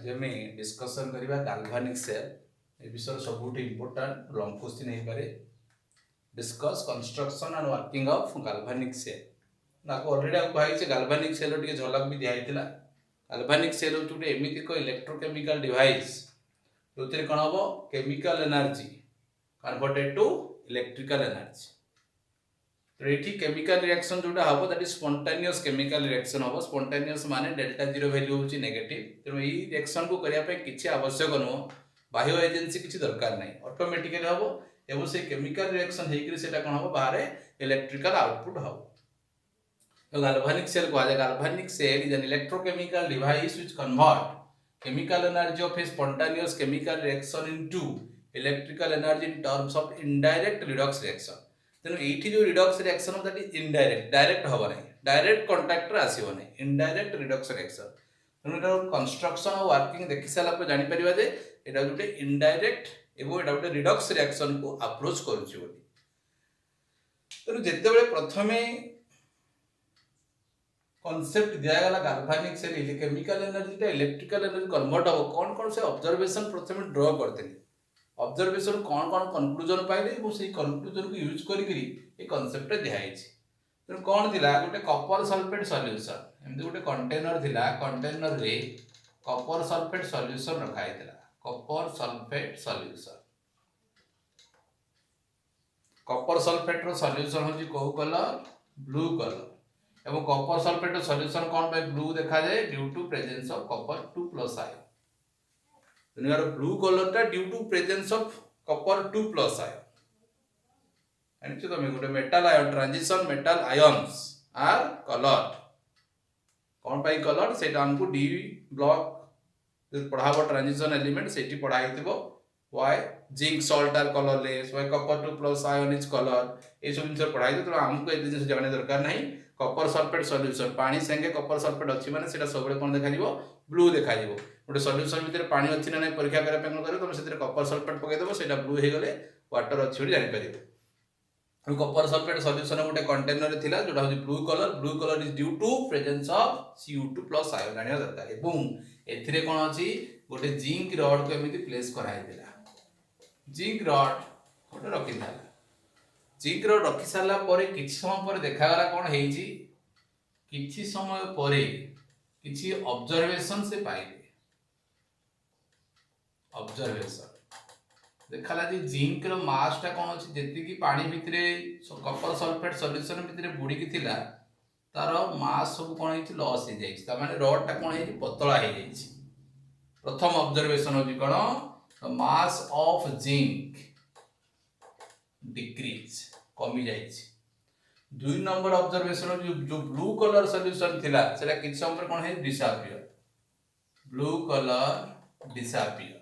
आज आम डिस्कसन करवा गाल्वानिक सेल ए विषय सबुठ इम्पोर्टाट लॉन्ग क्वेश्चन हो पारे discuss construction and working of galvanic cell ना ऑलरेडी कही गाल्वानिक सेल टे झलक भी दिखाई गाल्वानिक सेल हूँ गोटे एमती एक इलेक्ट्रोकेमिकल डिवाइस जो कौन हम chemical energy converted to electrical energy तो ये केमिकल रिएक्शन जोटा हम that is spontaneous chemical reaction हम स्पॉन्टेनियस माने डेल्टा जीरो वैल्यू होची नेगेटिव तेणु यही रिएक्शन को करिया पे किछि आवश्यक नुह बाह्य एजेंसी किछि दरकार नहीं ऑटोमेटिकली हम एवं से केमिकल रिएक्शन हेकरी सेटा कोन हम बाहर इलेक्ट्रिकल आउटपुट हम तो गाल्वानिक सेल को galvanic cell is an electrochemical device which convert chemical energy of a spontaneous chemical reaction into electrical energy in terms of indirect redox reaction तेणु ये जो रिडक्स रिएक्शन हो दैट इज इनडायरेक्ट डायरेक्ट हम ना direct contact आसो ना indirect redox reaction तेणु construction और वर्किंग देखि सारा पर जानि परिबा जे एटा गोटे इनडायरेक्ट एवं एटा गोटे रिडक्स रिएक्शन को अप्रोच करूची बोली तेणु जेते बेले प्रथमे कॉन्सेप्ट दिया गला गाल्वानिक सेल केमिकल एनर्जी टा इलेक्ट्रिकल एनर्जी कन्वर्ट हो कौन कौन से ऑब्जर्वेशन प्रथमे ड्रॉ करते ऑब्जर्वेशन कौन कौन कंक्लूजन पाइले और से कंक्लूजन को यूज करी ये कॉन्सेप्ट दिखाई तेणु कौन थिला गोटे कॉपर सल्फेट सॉल्यूशन एमती गोटे कंटेनर थिला कंटेनर रे कॉपर सल्फेट सॉल्यूशन रखाई थिला copper sulphate solution copper sulphate रो सॉल्यूशन होची को कलर ब्लू कलर एवं कॉपर सल्फेट सॉल्यूशन कौन पे ब्लू देखा जाए due to presence of copper 2+ ion तो यार ब्लू कलर टा due to presence of copper 2+ ion एनिचे तो गोटे metal ion transition metal ions are coloured कौन पाई कलर सेटा हमको डी ब्लॉक जो पढ़ाबो ट्रांजिशन एलिमेंट सेठी पढ़ाई थिबो why zinc salt are colourless why copper 2+ ion is colour ए सब जिंस पढ़ाई तो हमको ए जिंस जाने दरकार नहीं कॉपर सल्फेट सॉल्यूशन पानी संगे कॉपर सल्फेट अच्छी माने सेटा सब कोन देखा दिबो ब्लू देखा दिबो गोटे सॉल्यूशन भीतर पानी अच्छी ना परीक्षा करे पे कोन करे तुम सेतिर कॉपर सल्फेट पके देबो सेटा ब्लू हे गले वाटर अच्छी होली जानि परिबो कॉपर सल्फेट सॉल्यूशन गोटे कंटेनर रे थिला जोटा होची blue colour is due to presence of Cu2+ ion जानिया दरकार एवं एथिरे कोन अछि गोटे जिंक रॉड को एमिति प्लेस कराइ दिला जिंक रॉड गोटे रखि दिला जिंक रॉड रखि साला परे किछि समय परे देखा गला कोन हेजी किछि समय परे किछि ऑब्जर्वेशन से पाइले ऑब्जर्वेशन देखला जे जिंक रो मास टा कोन अछि जेति की पानी भितरे कॉपर सल्फेट सॉल्यूशन भितरे बुडी की थिला तार मास सब कोन हेछि लॉस हे जाइछि त माने रॉड टा कोन हेछि पतला हे जाइछि प्रथम ऑब्जर्वेशन होछि कोन the mass of zinc decrease कमी जाइछि दुई नंबर ऑब्जर्वेशन जो ब्लू कलर सॉल्यूशन थिला सेटा किछ समय पर कोन हे डिसअपियर ब्लू कलर डिसअपियर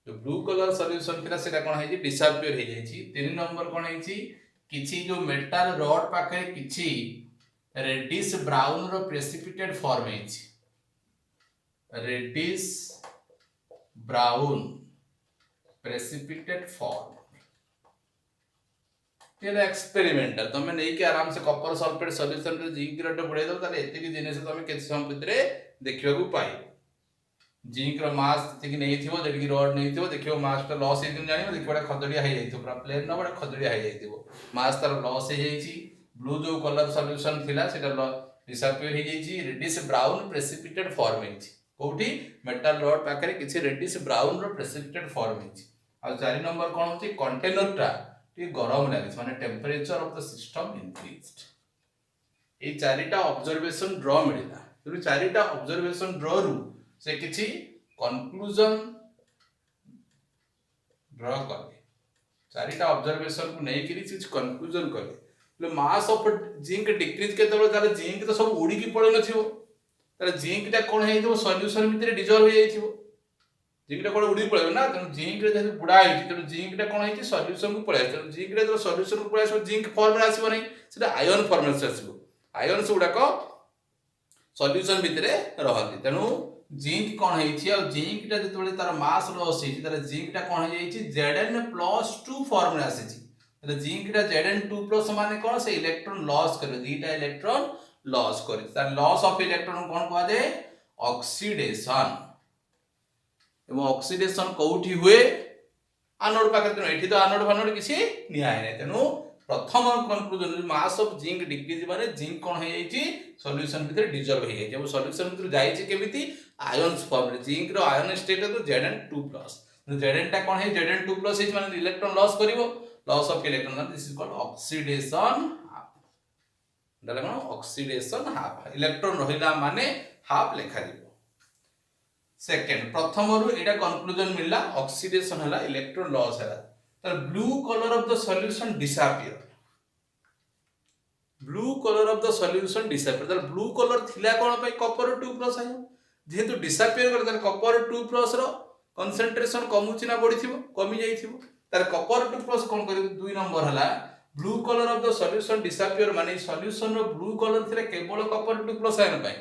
जो ब्लू कलर सॉल्यूशन थिला सेटा कोन हे डिसअपियर हे जाइछि तीन नंबर कोन हेछि किछि जो मेटल रॉड पाखे किछि रेडिश ब्राउन रो प्रेसिपिटेट फॉर्म हेछि रेडिश ब्राउन प्रेसिपिटेट फॉर्म तेरा एक्सपेरिमेंटल तमे नै के आराम से कॉपर सल्फेट सॉल्यूशन रे जिंक रेट बुडे दो ताले एते की जिनेस तमे केते समय भितरे देखिबा को पाइ जिंक रो मास तेकी नै थिबो जेकी रॉड नै थिबो देखिबो मास ता लॉस हे दिन जानिबो देखिबा खदड़िया हे जाइतो पूरा प्लेन न बडा खदड़िया हे जाइतो मास तार लॉस हे जाइछि ब्लू जो कलर सॉल्यूशन थिला सेटा डिसअपियर हे जाइछि रेडिश ब्राउन प्रेसिपिटेट फॉर्म हेछि कोठी मेटल रॉड पाखरे किछि रेडिश ब्राउन रो प्रेसिपिटेट फॉर्म हेछि आ 4 नंबर कोन होछि कंटेनर टा टी गरम लागिस माने temperature of the system increased ए चारिटा ऑब्जर्वेशन ड्रॉ मिलिला तो चारिटा ऑब्जर्वेशन ड्रॉ रु से किछि कंक्लूजन ड्रॉ करले चारिटा ऑब्जर्वेशन को नै किछि किछि कंक्लूजन करले मास ऑफ जिंक डिक्रीज केतबे तारे जिंक तो सब उडी की पळे नथिबो तारे जिंक टा कोन हे तो सॉल्यूशन भितर डिसॉल्व हो जाइथिबो जिंक टा कोन उडी पळे ना त जिंक रे जे बुडा हेछि त जिंक टा कोन हेछि सॉल्यूशन को पळे त जिंक रे जो सॉल्यूशन को पळे सो जिंक फॉर्म रे आसीबो नै सेटा आयन फॉर्म रे आसीबो आयन से उडा को सॉल्यूशन भितर रहନ୍ତି तेनु जिंक कोन हेछि आ जिंक टा जेतबे तार मास लॉस हेछि तार जिंक टा कोन हे जाइछि Zn+2 फॉर्म रे आसीछि जिंक टा Zn2+ माने कोन से इलेक्ट्रॉन लॉस करे दीटा इलेक्ट्रॉन लॉस करे तार लॉस ऑफ इलेक्ट्रॉन कोन कहवा जाए ऑक्सीडेशन एवं ऑक्सीडेशन कोठी हुए एनोड पाखे तेणु एठी तो एनोड फानोड किसी निया है तेणु प्रथम conclusion mass of zinc decrease माने जिंक कोन हे जाईची सॉल्यूशन भीतर डिजॉल्व हे जाईची अब सॉल्यूशन भीतर जाईची केमिति आयन्स फॉर्म रे जिंक रो आयन स्टेट तो Zn2+ Zn टा कोन हे Zn2+ हे माने इलेक्ट्रॉन लॉस करिवो loss of electron this is called oxidation डले कोन ऑक्सीडेशन हाफ इलेक्ट्रॉन रहिला माने हाफ लेखा दिबो सेकंड प्रथम रु एटा कंक्लूजन मिलला ऑक्सीडेशन हला इलेक्ट्रॉन लॉस हला तर blue colour of the solution disappear blue colour of the solution disappear तर ब्लू कलर थिला कोन पे कॉपर 2+ आयो जेहेतु डिसअपियर कर तर कॉपर 2+ रो कंसंट्रेशन कमुची ना बढ़िथिबो कमी जाइथिबो तर कॉपर 2+ कोन करि 2 नंबर हला blue colour of the solution disappear माने सॉल्यूशन रो ब्लू कलर थिले केवल कॉपर 2+ आयन पाए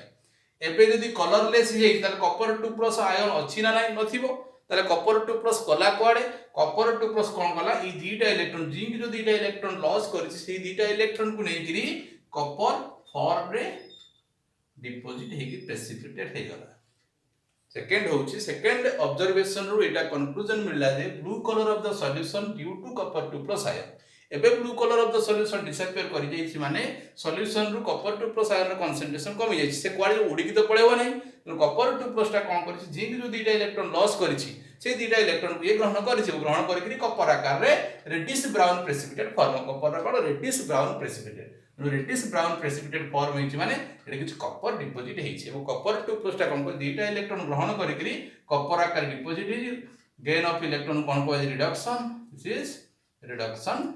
एबे जदी कलरलेस हे तर कॉपर 2+ आयन अछि ना नाही नथिबो ताले कॉपर 2+ कला कुआडे कॉपर 2+ कोन कला ई दीटा इलेक्ट्रॉन जिंक जो दीटा इलेक्ट्रॉन लॉस करछि सेही दीटा इलेक्ट्रॉन को नेकिरी कॉपर फॉर्म रे डिपॉजिट हेकी प्रेसिपिटेट हे गला सेकंड होछि सेकंड ऑब्जर्वेशन रो एटा कंक्लूजन मिलला जे blue colour of the solution due to copper 2+ ion एबे blue colour of the solution disappear करि जाइछि माने सॉल्यूशन रो कॉपर 2+ आयन कंसंट्रेशन कमी जाइछि से क्वाडे उडी की तो पळेबो नै कॉपर 2+ टा कोन करिछि जिंक जो दीटा इलेक्ट्रॉन लॉस करिछि से दीटा इलेक्ट्रॉन को ये ग्रहण करिछि ग्रहण करिकरी कॉपर आकार रे reddish brown precipitate form copper रो कोन reddish brown precipitate reddish brown precipitate form हेछि माने एटा किछ कॉपर डिपॉजिट हेछि एवं कॉपर 2+ टा कोन दीटा इलेक्ट्रॉन ग्रहण करिकरी कॉपर आकार डिपॉजिट हेछि गेन ऑफ इलेक्ट्रॉन कोन को reduction this is reduction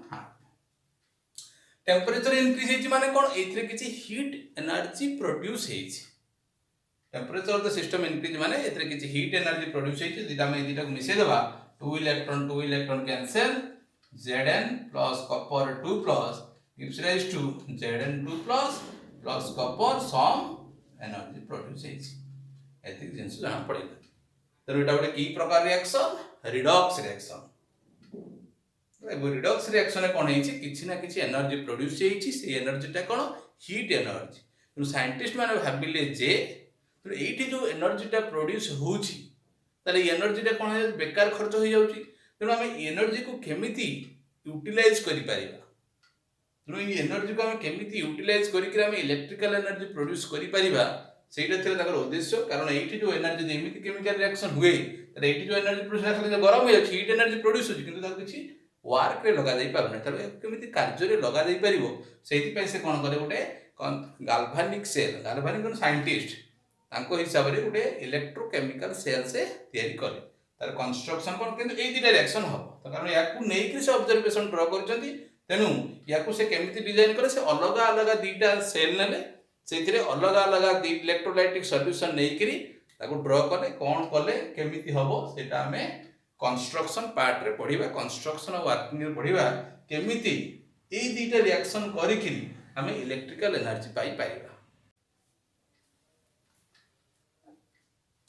temperature increase हेछि माने कोन एथिरे किछि हीट एनर्जी प्रोड्यूस हेछि temperature of the system increase माने एथिरे किछि हीट एनर्जी प्रोड्यूस हेछि दिटा में दिटा को मिसे देबा 2 electron cancel Zn plus copper 2+ gives rise to Zn2+ plus copper some energy produce हेछि एथि जिंस जाना पड़ेगा तो एटा बडे की प्रकार reaction redox reaction redox reaction कोन हेछि किछि ना किछि एनर्जी प्रोड्यूस हेछि से एनर्जी टा कोन हीट एनर्जी तो साइंटिस्ट माने भाबिले जे तो एठी जो एनर्जी टा प्रोड्यूस होछि ताले एनर्जी टा कोन बेकार खर्च हो जाउछि तेणु आम एनर्जी को केमिति यूटिलाइज करि परिबा तेणु ये एनर्जी को आम केमिति यूटिलाइज करिकि आम इलेक्ट्रिकल एनर्जी प्रोड्यूस करि परिबा सेटा थिला ताकर उद्देश्य कारण एठी जो एनर्जी एमिति केमिकल रिएक्शन हुए ताले एठी जो एनर्जी प्रोड्यूस होले गरम हो जाउछि हीट एनर्जी प्रोड्यूस होछि किंतु ताको किछि वर्क रे लगा जाई पारने तबे केमिति कार्य रे लगा जाई परिबो सेति पय से कोन करे गोटे गाल्वानिक सेल गाल्वानिक कोन साइंटिस्ट तांको हिसाब रे गोटे इलेक्ट्रोकेमिकल सेल से तयारी करे तार कंस्ट्रक्शन कोन किंतु ए दिटा रिएक्शन हो तो कारण याकू नै कि से ऑब्जर्वेशन ड्रा करचंती तेनु याकू से केमिति डिजाइन करे से अलग अलग दिटा सेल नेले सेथिरे अलग अलग दी इलेक्ट्रोलाइटिक सॉल्यूशन नै करी ताको ड्रा करे कोन कले केमिति हबो सेटा हमें कंस्ट्रक्शन पार्ट रे पढिबा कंस्ट्रक्शन और वर्किंग रे पढिबा केमिति ए दिटा रिएक्शन करिकरी हमें इलेक्ट्रिकल एनर्जी पाई पाइबा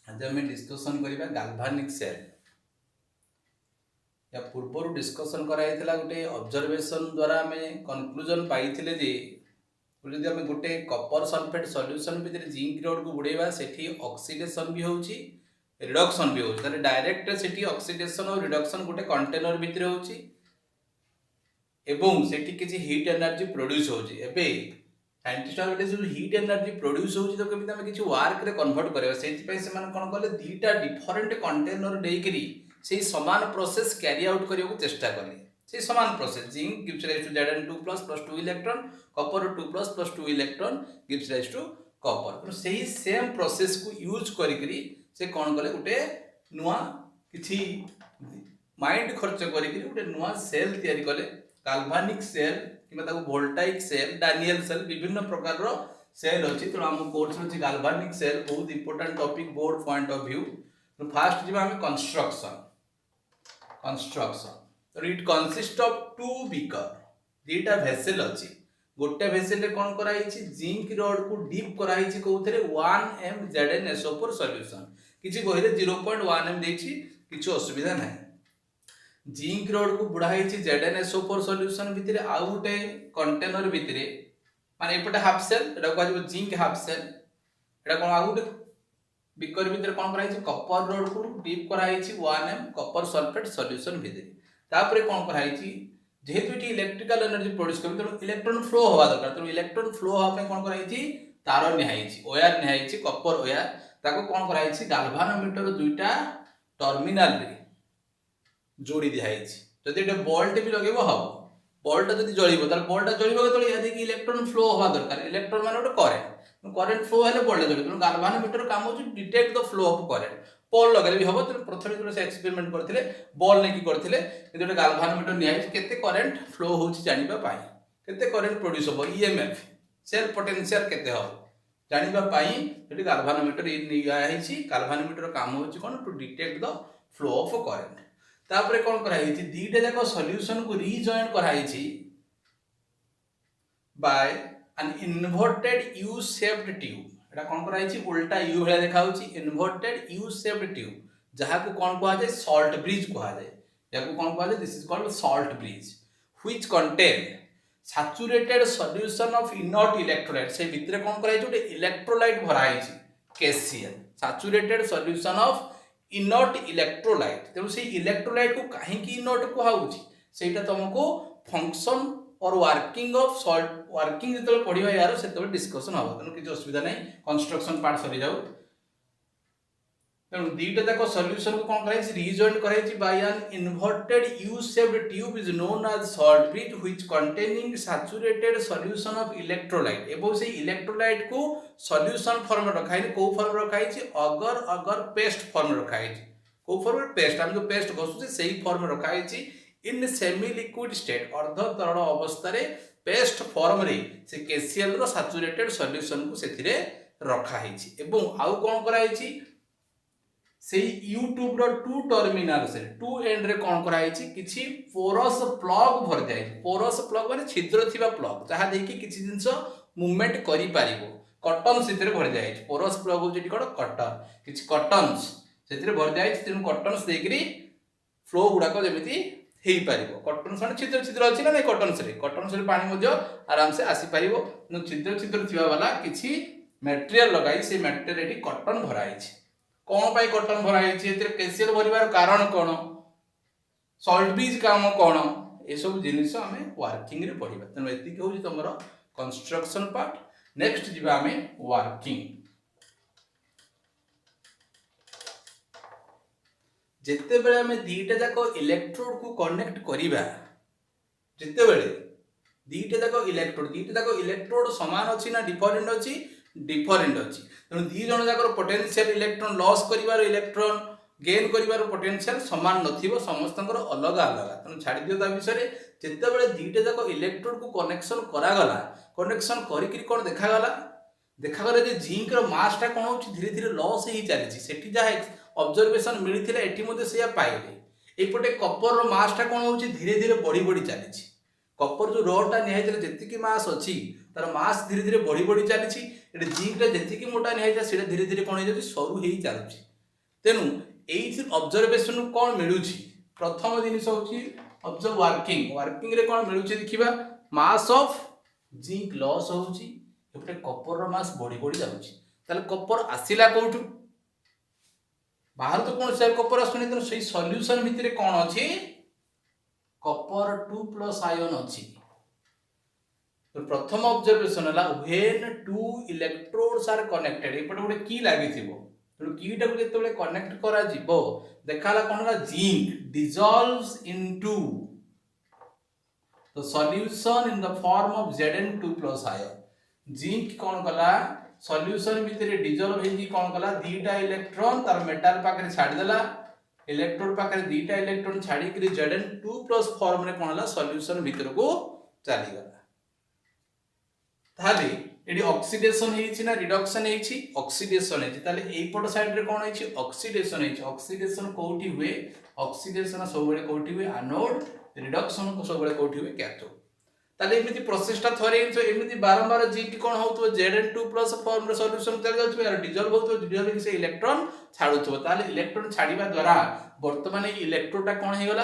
आज हमें डिस्कशन करिबा गाल्वानिक सेल या पूर्व डिस्कशन कराइथिला गोटे ऑब्जर्वेशन द्वारा हमें कंक्लूजन पाइथिले जे जदि हमें गोटे कॉपर सल्फेट सॉल्यूशन भितर जिंक रोड को बुड़ेबा सेठी ऑक्सीडेशन भी होउची रिडक्शन भी होउची ताले डायरेक्ट सेठी ऑक्सीडेशन और रिडक्शन गोटे कंटेनर भितर होउची एवं सेठी किछि हीट एनर्जी प्रोड्यूस होउची एबे साइंटिस्ट आबे जो हीट एनर्जी प्रोड्यूस होउची तो केमिति हमें किछि वर्क रे कन्वर्ट करबा सेति पय से मान कोन कले दीटा डिफरेंट कंटेनर देइकरी से समान प्रोसेस कैरी आउट करियो को चेष्टा करले से समान process zinc gives rise to Zn2+ plus 2 electron copper 2+ plus 2 electron gives rise to copper तो सही सेम प्रोसेस को यूज करिकरी से कोन कले गुटे नुवा किछि माइंड खर्च करिकरी गुटे नुवा सेल तयारी कले गाल्वानिक सेल किबा ताको वोल्टाइक सेल डानियल सेल विभिन्न प्रकार रो सेल अछि तो हम कोर्स रो गाल्वानिक सेल बहुत important topic board point of view तो फर्स्ट जिबा हम कंस्ट्रक्शन तो it consist of two beaker दीटा वेसल अछि गोटे वेसल रे कोन कराई छि जिंक रॉड को डीप कराई छि कोथरे 1 m ZnSO4 सॉल्यूशन किछि कहिले 0.1 m देछि किछु असुविधा नाही जिंक रॉड को बुढाई छि ZnSO4 सॉल्यूशन भितरे आ गोटे कंटेनर भितरे माने एपटे हाफ सेल एटा को जिंक हाफ सेल एटा कोन आगु बिकर भीतर कोन कराई छी कॉपर रोड को डीप कराई छी 1m कॉपर सल्फेट सॉल्यूशन भीतर तापर कोन कराई छी जेहेतु इटी इलेक्ट्रिकल एनर्जी प्रोड्यूस करबे तो इलेक्ट्रॉन फ्लो होवा दरकार तो इलेक्ट्रॉन फ्लो होवा पे कोन कराई छी तार निहाई छी वायर निहाई छी कॉपर वायर ताको कोन कराई छी गाल्वानोमीटर दुईटा टर्मिनल रे जोड़ी दिहाई छी जदि एटा बोल्ट भी लगेबो हबो बोल्ट जदि जळिबो तार बोल्ट जळिबो तो यदि कि इलेक्ट्रॉन फ्लो होवा दरकार इलेक्ट्रॉन माने ओटे करंट फ्लो हेले बोल्ट जळिबो तो गाल्वानोमीटर काम होची detect the flow of current pole लगले भी हबो तो प्रथमे जो से एक्सपेरिमेंट करथिले बॉल ने की करथिले कि जो गाल्वानोमीटर निहाई केते करंट फ्लो होची जानिबा पाई केते करंट प्रोड्यूस होबो ईएमएफ सेल पोटेंशियल केते हो जानिबा पाई जेटी गाल्वानोमीटर निया हेची गाल्वानोमीटर काम होची कोन to detect the flow of current तापरे कोन कराई छी दीटा जाको सॉल्यूशन को रीजॉइन कराई छी by an inverted U shaped tube एटा कोन कराई छी उल्टा यू हेला देखाउची इन्वर्टेड यू शेप्ड ट्यूब जहा को कोन कहा जाय सॉल्ट ब्रिज कहा जाय याको कोन कहा जाय this is called salt bridge which contain saturated solution of inert electrolyte से भितरे कोन कराई छी इलेक्ट्रोलाइट भराई छी KCL saturated solution of inert electrolyte तेणु से इलेक्ट्रोलाइट को कहीं इनर्ट कहउची सेटा तुमको फंक्शन और वर्किंग ऑफ सॉल्ट वर्किंग जतले पढिबा यार सेतले डिस्कशन हबो तेणु किछ असुविधा नै कंस्ट्रक्शन पार्ट सरी जाऊ तेणु दीटा जाको सॉल्यूशन को कोन कराई रीजॉइन कराई by an inverted U shaped tube is known as salt bridge which containing saturated solution of electrolyte एबो से इलेक्ट्रोलाइट को सॉल्यूशन फॉर्म रखाई को फॉर्म रखाई अगर अगर पेस्ट फॉर्म रखाई को फॉर्म पेस्ट हम जो पेस्ट घसु सेही फॉर्म रखाई इन सेमी लिक्विड स्टेट अर्ध तरल अवस्था रे पेस्ट फॉर्म रे से केसीएल रो सैचुरेटेड सॉल्यूशन को सेथिरे रखाई एवं आउ कोन कराई से यूट्यूब रो टू टर्मिनल से टू एंड रे कोन कराई किछि पोरस प्लग भर जाय पोरस प्लग माने छिद्र थिबा प्लग जहा देखि किछि जिंस मूवमेंट करि पारिबो कॉटन सेथिरे भर जाय पोरस प्लग हो जेटी कोन कॉटन किछि कॉटन्स सेथिरे भर जाय तेनु कॉटन्स देकरी फ्लो गुडा को जेमिति हेई पारिबो कॉटन्स माने छिद्र छिद्र अछि ना नै कॉटन्स रे पानी मध्य आराम से आसी पारिबो न छिद्र छिद्र थिबा वाला किछि मटेरियल लगाई से मटेरियल एटी कॉटन भराई छि कौन पाई कॉटन भराई एते केसीएल भरिबार कारण कोन सॉल्ट ब्रिज काम कोन ए सब जिनिस हमें वर्किंग रे पढिबा तनो एति कहू जे तमरो कंस्ट्रक्शन पार्ट नेक्स्ट जिबा हमें वर्किंग जेते बेले हमें दीटा जाको इलेक्ट्रोड को कनेक्ट करिबा जेते बेले दीटा जाको इलेक्ट्रोड समान अछि ना डिफरेंट अछि डिफरेंट अछि तेणु दी जण जाकर पोटेंशियल इलेक्ट्रॉन लॉस करिवार इलेक्ट्रॉन गेन करिवार पोटेंशियल समान नथिबो समस्तंकर अलग अलग तेणु छाडी दियो ता विषय जेते बेले दीटा जाको इलेक्ट्रोड को कनेक्शन करा गला कनेक्शन करिकरी कोन देखा गला जे जिंक रो मास टा कोन होछि धीरे धीरे लॉस ही चली सेठी जा ऑब्जर्वेशन मिलिथिला एठी मध्ये सेया पाइले एपटे कॉपर रो मास टा कोन होछि धीरे धीरे बढ़ी बढ़ी चली कॉपर जो रॉड टा निहाइतले जेतिकी मास अछि तार मास धीरे धीरे बढ़ी बढ़ी चली एटे जिंक टा जेतिकी मोटा निहाइता सेटा धीरे धीरे कोन हेजि सरू हेई चलुछि तेनु एई ऑब्जर्वेशन कोन मिलुछि प्रथम जिनिस होछि ऑब्जर्व वर्किंग रे कोन मिलुछि देखिबा मास ऑफ जिंक लॉस होछि एपटे कॉपर रो मास बढ़ी बढ़ी जाउछि ताले कॉपर आसिला कोठु बाहर तो कोन से कॉपर आसुनी त सही सॉल्यूशन भितरे कोन अछि कॉपर 2+ आयन अछि तो प्रथम ऑब्जर्वेशन हला when two electrodes are connected एपटे गोटे की लागिथिबो तो की टा को जेतेबेले कनेक्ट करा जिवो देखाला कोनला zinc dissolves into the solution in the form of Zn2+ ion zinc कोन कला सॉल्यूशन भितरे डिसॉल्व हेकी कोन कला दीटा इलेक्ट्रॉन तार मेटल पाकरे छाडी देला इलेक्ट्रोड पाकरे दीटा इलेक्ट्रॉन छाडी करी Zn2+ फॉर्म रे कोनला सॉल्यूशन भितर को चली गला ताले एडी ऑक्सीडेशन हेछि ना रिडक्शन हेछि ऑक्सीडेशन हेछि ताले एई पट साइड रे कोन हेछि ऑक्सीडेशन कोठी हुए ऑक्सीडेशन सबले कोठी हुए एनोड रिडक्शन को सबले कोठी हुए कैथोड ताले एमिति प्रोसेसटा थरे तो एमिति बारंबार जिंक कोन होतो Zn2+ फॉर्म रे सॉल्यूशन चल जाउथबे यार डिसॉल्व होतो डिसॉल्व से इलेक्ट्रॉन छाडुथबो ताले इलेक्ट्रॉन छाडीबा द्वारा वर्तमान इलेक्ट्रोडटा कोन हे गला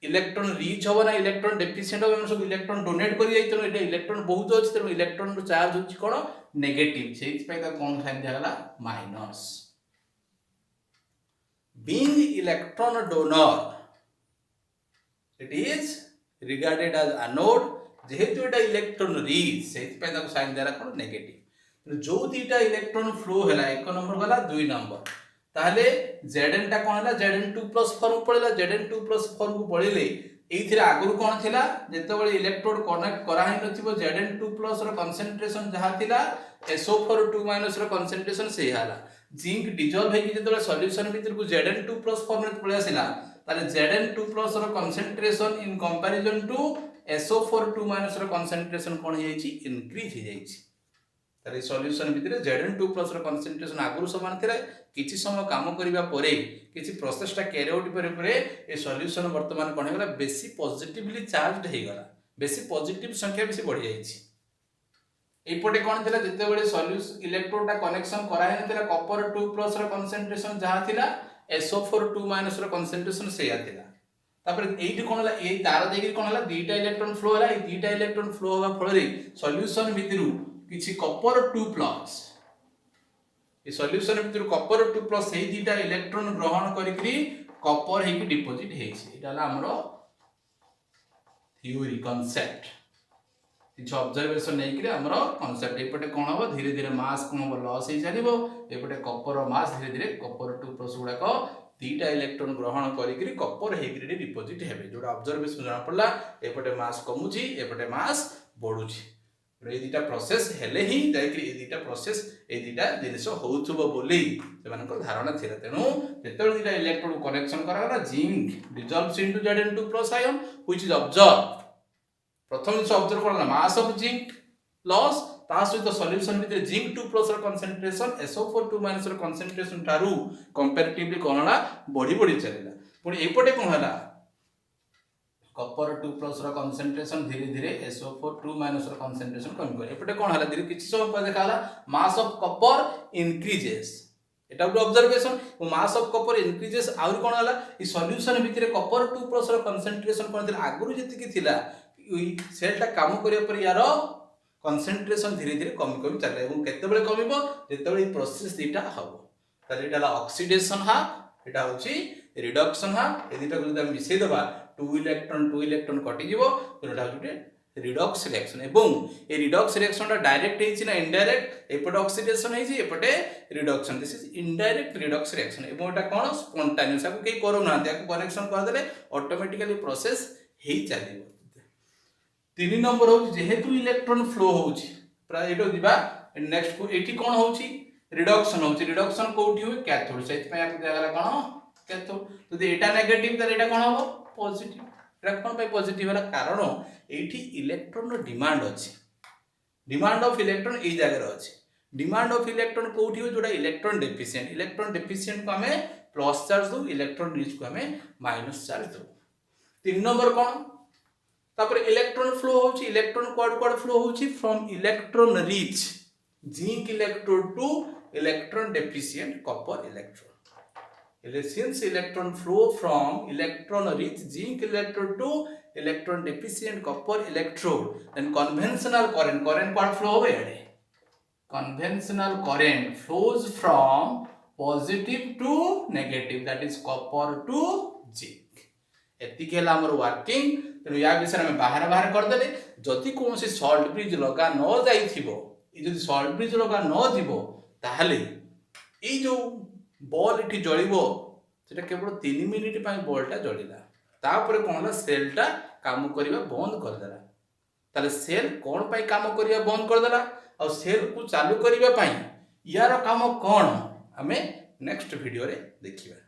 इलेक्ट्रॉन रीच होबो ना इलेक्ट्रॉन डेफिशिएंट होबो सब इलेक्ट्रॉन डोनेट करि जाई त इलेक्ट्रॉन बहुत अछि त इलेक्ट्रॉन रो चार्ज होछि कोन नेगेटिव सेहि पे का कोन साइन दियागला minus being electron donor it is regarded as anode जेहेतु एटा इलेक्ट्रॉन रीच सेहि पे का साइन दियाला कोन नेगेटिव जो दीटा इलेक्ट्रॉन फ्लो हैला एक नंबर गला 2 नंबर ताहले Zn टा कोन हैला Zn2+ फॉर्म पळेला Zn2+ फॉर्म को पळेले एथिरे आगुर कोन थिला जेतेबेले इलेक्ट्रोड कनेक्ट करा ही नथिबो Zn2+ रो कंसंट्रेशन जहा थिला SO4 2- रो कंसंट्रेशन से हाला जिंक डिजॉल्व हे कि जेतेबेले सॉल्यूशन भीतर को Zn2+ फॉर्म रे पळे आसिला ताले Zn2+ रो concentration in comparison to SO4 2- रो कंसंट्रेशन कोन हे जाईची इंक्रीज हे जाईची ताले सॉल्यूशन भीतर Zn2+ रो कंसंट्रेशन आगुर समान थिला किछि समय काम करिबा परे किछि प्रोसेस टा कैरी आउट परे ए सॉल्यूशन वर्तमान कोन हेला बेसी पॉजिटिवली चार्जड हे गला बेसी पॉजिटिव संख्या बेसी बढ़ी जाईछि एपटे कोन थिला जते बेले सॉल्यूशन इलेक्ट्रोड टा कनेक्शन करा हे थिला कॉपर 2+ रो कंसंट्रेशन जहा थिला SO4 2- रो कंसंट्रेशन सेया थिला तापर एइट कोन हला ए तार देगी कोन हला दीटा इलेक्ट्रॉन फ्लो हला ए दीटा इलेक्ट्रॉन फ्लो होबा फल रे सॉल्यूशन भितरु किछि कॉपर 2+ ए सॉल्यूशन भितर कॉपर 2+ सेही दीटा इलेक्ट्रॉन ग्रहण करिकरी कॉपर हेकी डिपॉजिट हेछि एटा हला हमरो थ्योरी कांसेप्ट किछ ऑब्जर्वेशन नै कि हमरो कांसेप्ट एपटे कोन हबो धीरे धीरे मास कोन हबो लॉस हे जानिबो एपटे कॉपर रो मास धीरे धीरे कॉपर 2+ गुडा को दीटा इलेक्ट्रॉन ग्रहण करिकरी कॉपर हेकी डिपॉजिट हेबे जोडा ऑब्जर्वेशन जाना पड़ला एपटे मास कमुची एपटे मास बढ़ुची ए दीटा प्रोसेस हेले ही जायकरी ए दीटा प्रोसेस ए दीटा जिनिस होउथबो बोली से मानको धारणा थिला तेनु जेतेबेले दीटा इलेक्ट्रोड कनेक्शन कराला zinc dissolves into Zn2+ ion which is observe प्रथम से ऑब्जर्व करला मास ऑफ जिंक लॉस ता सहित सॉल्यूशन भीतर जिंक 2+ रो कंसंट्रेशन SO4 2- रो कंसंट्रेशन तारु कंपैरेटिवली कोनला बढ़ी बढ़ी चलेला पुनी एपटे कोन हला कॉपर 2+ रो कंसंट्रेशन धीरे धीरे SO4 2- रो कंसंट्रेशन कम करे एपटे कोन हला धीरे किछि समय पर देखाला मास ऑफ कॉपर इंक्रीजेस एटा गुड ऑब्जर्वेशन ओ मास ऑफ कॉपर इंक्रीजेस आउर कोन हला ई सॉल्यूशन भितरे कॉपर 2+ रो कंसंट्रेशन कोन थिला आगुरु जति कि थिला ई सेलटा काम करिया पर यारो कंसंट्रेशन धीरे धीरे कम कम चले एवं केते बेले कमिबो जेते बेले प्रोसेस दीटा हबो ताले एटा ऑक्सीडेशन हाफ एटा होची रिडक्शन हाफ ए दीटा को जदा मिसै दबा 2 इलेक्ट्रॉन कटि जीवो एटा होटे रिडक्स रिएक्शन एवं ए रिडक्स रिएक्शन टा डायरेक्ट हेछि ना इनडायरेक्ट एपटे ऑक्सीडेशन हेछि एपटे reduction this is indirect redox reaction एवं एटा कोन स्पॉन्टेनियस आकु के करू ना याकु कनेक्शन कर देले ऑटोमेटिकली प्रोसेस हेइ चलिबो 3 नंबर हो जेहेतु इलेक्ट्रॉन फ्लो होछि प्राय एटो दिबा नेक्स्ट को एठी कोन होछि रिडक्शन कोठी होय कैथोड सेति पे याकु देगला कोन कैथोड तो एटा नेगेटिव त एटा कोन होबो पॉजिटिव एटा कोन पे पॉजिटिव हला कारण एठी इलेक्ट्रॉन रो डिमांड अछि डिमांड ऑफ इलेक्ट्रॉन ए जगह अछि डिमांड ऑफ इलेक्ट्रॉन कोठी हो जोडा इलेक्ट्रॉन डेफिशिएंट को हमें प्लस चार्ज दो इलेक्ट्रॉन रिच को हमें माइनस चार्ज दो 3 नंबर कोन तापर इलेक्ट्रॉन फ्लो होची इलेक्ट्रॉन क्वाड फ्लो होची from electron rich zinc electrode two electron deficient copper electrode since electron flow from electron rich zinc electrode to electron deficient copper electrode then conventional current what flow hobe ade conventional current flows from positive to negative that is copper to zinc एतिके हला हमर working तेनु या विषय में बाहर कर देले जति कोनसी सॉल्ट ब्रिज लगा न जाइथिबो ई जति सॉल्ट ब्रिज लगा न जिवो ताहले ई जो बॉल इठी जळिबो सेटा केवल 3 मिनिट पय बॉलटा जळिला तापर कोनला सेलटा काम करिवा बंद कर देला ताले सेल कोन पय काम करिवा बंद कर देला और सेल को चालू करिवा पय यार काम कोन हमें नेक्स्ट वीडियो रे देखिबा।